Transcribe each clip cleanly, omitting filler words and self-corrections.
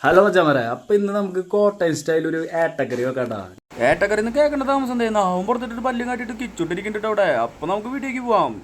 Hello ചമര, അപ്പൊ ഇന്ന് നമുക്ക് കോട്ടയം സ്റ്റൈൽ ഒരു ഏട്ടക്കറി വെക്കാട്ടാ. ഏട്ടക്കറി എന്ന് കേൾക്കേണ്ട താമസം എന്താ അവൻ പുറത്തിട്ട് പല്ലും കാട്ടിട്ട് കിച്ചുട്ടിരിക്കുന്നുണ്ട് അവിടെ. അപ്പൊ നമുക്ക് വീട്ടിലേക്ക് പോവാം.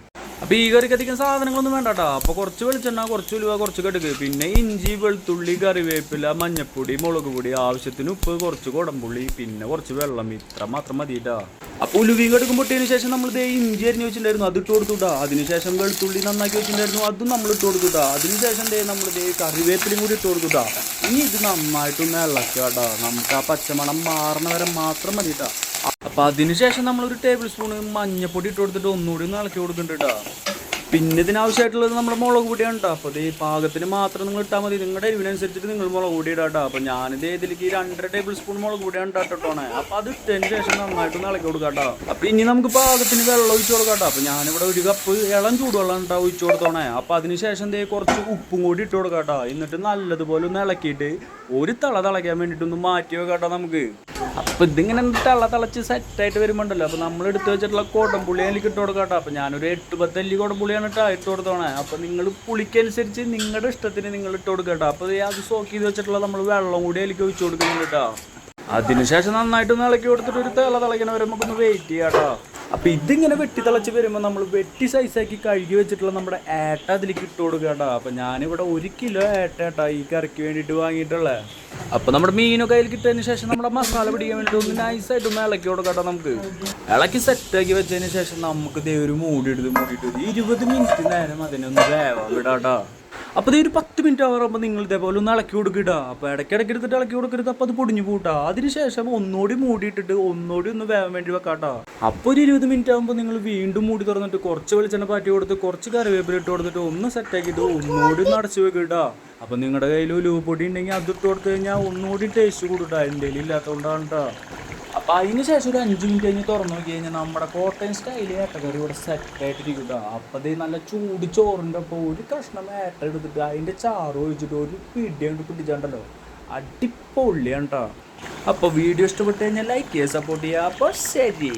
അപ്പൊ ഈ കറിക്ക് അധികം സാധനങ്ങളൊന്നും വേണ്ടാട്ടാ. അപ്പൊ കുറച്ച് വെളിച്ചെണ്ണ, കുറച്ച് ഉലുവ, കുറച്ച് കടുക്, പിന്നെ ഇഞ്ചി, വെളുത്തുള്ളി, കറിവേപ്പില, മഞ്ഞപ്പൊടി, മുളക് പൊടി, ആവശ്യത്തിന് ഉപ്പ്, കുറച്ച് കുടംപുള്ളി, പിന്നെ കുറച്ച് വെള്ളം. ഇത്ര മാത്രം മതിട്ടാ. അപ്പൊ ഉലുവയും കടുകും പൊട്ടിയതിനു ശേഷം നമ്മൾ ഇഞ്ചി അരിഞ്ഞ് വെച്ചിട്ടുണ്ടായിരുന്നു, അത് ഇട്ട് കൊടുത്തുട്ടാ. അതിനുശേഷം വെളുത്തുള്ളി നന്നാക്കി വെച്ചിട്ടുണ്ടായിരുന്നു, അതും നമ്മൾ ഇട്ട് കൊടുത്തുട്ടാ. അതിനുശേഷം നമ്മൾ കറിവേപ്പിലയും കൂടി ഇട്ട് കൊടുത്തുട്ടാ. ഇനി ഇത് നന്നായിട്ടൊന്ന് ഇളക്കാട്ടാ. നമുക്ക് ആ പച്ചമണം മാറണ വരെ മാത്രം മതിട്ടാ. അപ്പൊ അതിനുശേഷം നമ്മളൊരു ടേബിൾ സ്പൂൺ മഞ്ഞപ്പൊടി ഇട്ട് കൊടുത്തിട്ട് ഒന്നുകൂടി ഒന്ന് ഇളക്കി കൊടുക്കുന്നുണ്ട് കേട്ടോ. പിന്നെ ഇതിനാവശ്യമായിട്ടുള്ളത് നമ്മുടെ മുളക് പൊടിയാണ് കേട്ടോ. അപ്പോൾ ഈ പാകത്തിന് മാത്രം നിങ്ങൾ ഇട്ടാൽ മതി. നിങ്ങളുടെ എരിവിനനുസരിച്ചിട്ട് നിങ്ങൾ മുളക് പൊടി ഇടാം കേട്ടോ. അപ്പോൾ ഞാനിത് ഇതിലേക്ക് 2.5 ടേബിൾ സ്പൂൺ മുളക് പൊടിയാണ് ഇട്ടോണേ. അപ്പോൾ അത് ഇട്ടതിന് ശേഷം നന്നായിട്ടൊന്ന് ഇളക്കി കൊടുക്കാം കേട്ടോ. അപ്പോൾ ഇനി നമുക്ക് പാകത്തിന് വെള്ളം ഒഴിച്ച് കൊടുക്കാം കേട്ടോ. അപ്പോൾ ഞാനിവിടെ 1 കപ്പ് ഇളം ചൂടുവെള്ളം കേട്ടോ ഒഴിച്ച് കൊടുത്തോണേ. അപ്പോൾ അതിന് ശേഷം കുറച്ച് ഉപ്പും കൂടി ഇട്ട് കൊടുക്കാം കേട്ടോ. എന്നിട്ട് നല്ലതുപോലെ ഒന്ന് ഇളക്കിയിട്ട് ഒരു തിളയ്ക്കാൻ വേണ്ടിയിട്ടൊന്ന് മാറ്റി വെക്കാം കേട്ടോ നമുക്ക്. അപ്പോൾ ഇതിങ്ങനെ തിളച്ച് സെറ്റായിട്ട് വരുമ്പോണ്ടല്ലോ, അപ്പോൾ നമ്മൾ എടുത്ത് വെച്ചിട്ടുള്ള കുടംപുളി അതിലേക്ക് ഇട്ട് കൊടുക്കാം കേട്ടോ. അപ്പോൾ ഞാനൊരു 8-10 അല്ലി കുടംപുളിയാണ് കേട്ടോ ഇട്ട് കൊടുത്തോണേ. അപ്പോൾ നിങ്ങൾ പുളിക്കനുസരിച്ച് നിങ്ങളുടെ ഇഷ്ടത്തിന് നിങ്ങൾ ഇട്ട് കൊടുക്കുക കേട്ടോ. അപ്പോൾ അത് സോക്ക് ചെയ്ത് വെച്ചിട്ടുള്ള നമ്മൾ വെള്ളം കൂടി അതിലേക്ക് ഒഴിച്ച് കൊടുക്കുന്നുണ്ട് കേട്ടോ. അതിനുശേഷം നന്നായിട്ടൊന്ന് ഇളക്കി കൊടുത്തിട്ട് ഒരു തിളയ്ക്കണ വരെ നമുക്കൊന്ന് വെയിറ്റ് ചെയ്യാം കേട്ടോ. അപ്പോൾ ഇതിങ്ങനെ വെട്ടി തിളച്ച് വരുമ്പോൾ നമ്മൾ വെട്ടി സൈസാക്കി കഴുകി വെച്ചിട്ടുള്ള നമ്മുടെ ഏട്ട അതിലേക്ക് ഇട്ട് കൊടുക്കുക കേട്ടോ. അപ്പോൾ ഞാനിവിടെ 1 കിലോ ഏട്ട ഈ കറിക്ക് വേണ്ടിയിട്ട് വാങ്ങിയിട്ടുള്ളത്. അപ്പോൾ നമ്മുടെ മീനൊക്കെ അതിൽ കിട്ടിയതിന് ശേഷം നമ്മുടെ മസാല പിടിക്കാൻ വേണ്ടിയിട്ട് ഒന്ന് നൈസായിട്ടൊന്ന് ഇളക്കി കൊടുക്കാം കേട്ടോ. നമുക്ക് ഇളക്കി സെറ്റാക്കി വെച്ചതിന് ശേഷം നമുക്ക് ഒരു മൂടിയിട്ട് 20 മിനിറ്റ് നേരം അതിനൊന്ന് വേവാൻ വിടാം കേട്ടോ. അപ്പോൾ ഒരു 10 മിനിറ്റ് ആകുമ്പോൾ നിങ്ങൾ ഇതേപോലെ ഒന്ന് ഇളക്കി കൊടുക്കുക. അപ്പോൾ ഇടയ്ക്കിടയ്ക്ക് എടുത്തിട്ട് ഇളക്കി കൊടുക്കരുത്. അപ്പോൾ അത് പൊടിഞ്ഞു പോട്ടാ. അതിനുശേഷം ഒന്നുകൂടി മൂടിയിട്ടിട്ട് ഒന്നുകൂടി ഒന്ന് വേവാൻ വേണ്ടി വെക്കാട്ടോ. അപ്പോൾ ഒരു 20 മിനിറ്റ് ആകുമ്പോൾ നിങ്ങൾ വീണ്ടും മൂടി തുറന്നിട്ട് കുറച്ച് വെളിച്ചെണ്ണ പാറ്റി കൊടുത്ത് കുറച്ച് കറിവേപ്പില ഇട്ട് കൊടുത്തിട്ട് ഒന്ന് സെറ്റാക്കിയിട്ട് ഒന്നുകൂടി ഒന്ന് അടച്ച് വെക്കിട്ടാ. അപ്പോൾ നിങ്ങളുടെ കയ്യിൽ ഉലുവപ്പൊടി ഉണ്ടെങ്കിൽ അത് ഇട്ട് കൊടുത്തു കഴിഞ്ഞാൽ ഒന്നുകൂടി ടേസ്റ്റ് കൂട്ടാ. എൻ്റെ കയ്യിൽ ഇല്ലാത്തതുകൊണ്ടാണ് കേട്ടോ. അപ്പോൾ അതിന് ശേഷം ഒരു 5 മിനിറ്റ് കഴിഞ്ഞ് തുറന്നു നോക്കി കഴിഞ്ഞാൽ നമ്മുടെ കോട്ടയം സ്റ്റൈൽ ഏട്ടക്കറി ഇവിടെ സെറ്റായിട്ടിരിക്കും കേട്ടോ. അപ്പോൾ അത് നല്ല ചൂട് ചോറിൻ്റെ ഒപ്പം ഒരു കഷ്ണം ഏട്ട എടുത്തിട്ട് അതിൻ്റെ ചാറ് ഒഴിച്ചിട്ട് ഒരു പിടിയുണ്ട് പിടിച്ചാണ്ടല്ലോ, അടിപൊളിയാണ് കേട്ടോ. അപ്പോൾ വീഡിയോ ഇഷ്ടപ്പെട്ട് കഴിഞ്ഞാൽ ലൈക്ക് ചെയ്യുക, സപ്പോർട്ട് ചെയ്യുക. അപ്പോൾ ശരി.